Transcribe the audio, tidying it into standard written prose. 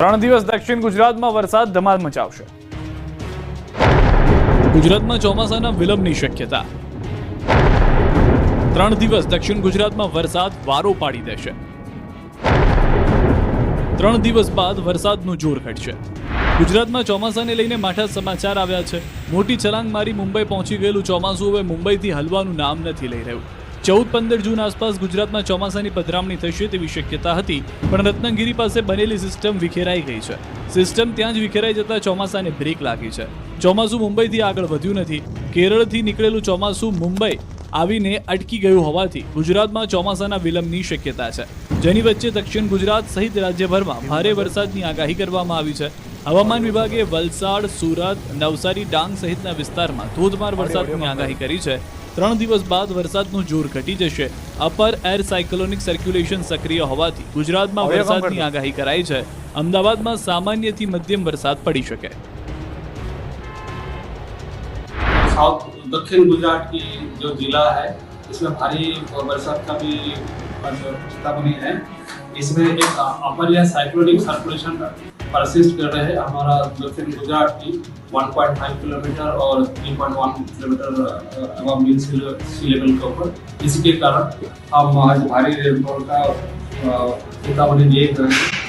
3 દિવસ દક્ષિણ ગુજરાતમાં વરસાદ ધમાલ મચાવશે. ગુજરાતમાં ચોમાસાના વિલંબની શક્યતા. 3 દિવસ દક્ષિણ ગુજરાતમાં વરસાદ વારો પાડી દેશે. 3 દિવસ બાદ વરસાદનું જોર ઘટશે. ગુજરાતમાં ચોમાસાને લઈને માઠા સમાચાર આવ્યા છે. મોટી છલાંગ મારી મુંબઈ પહોંચી ગયેલું ચોમાસું હવે મુંબઈથી હલવાનું નામ નથી લઈ રહ્યું. 14-15 જૂન આસપાસ ગુજરાતમાં ચોમાસાની પધરામણી થશે તેવી શક્યતા હતી, પણ રત્નાગીરી પાસે બનેલી સિસ્ટમ વિખેરાઈ ગઈ છે. સિસ્ટમ ત્યાં જ વિખેરાઈ જતા ચોમાસાને બ્રેક લાગી છે. ચોમાસું મુંબઈથી આગળ વધ્યું નથી. કેરળથી નીકળેલું ચોમાસું મુંબઈ આવીને અટકી ગયું હોવાથી ગુજરાતમાં ચોમાસાના વિલંબની શક્યતા છે, જેની વચ્ચે દક્ષિણ ગુજરાત સહિત રાજ્યભરમાં ભારે વરસાદની આગાહી કરવામાં આવી છે. હવામાન વિભાગે વલસાડ, સુરત, નવસારી, ડાંગ સહિતના વિસ્તારમાં ધોધમાર વરસાદની આગાહી કરી છે. 3 દિવસ બાદ વરસાદનું જોર ઘટી જશે. અપર એર સાયક્લોનિક સર્ક્યુલેશન સક્રિય હોવાથી ગુજરાતમાં વરસાદની આગાહી કરાઈ છે. અમદાવાદમાં સામાન્યથી મધ્યમ વરસાદ પડી શકે. साउथ दक्षिण गुजरात की जो जिला है इसमें भारी बरसात का भी चेतावनी है. इसमें एक अपर या साइक्लोनिक सर्कुलेशन परसिस्ट कर रहे हैं हमारा दक्षिण गुजरात की 1.5 किलोमीटर और 3.1 किलोमीटर अबव मीन सी लेवल के ऊपर. इसी के कारण हम आज भारी रेनफॉल का चेतावनी दिए गए हैं.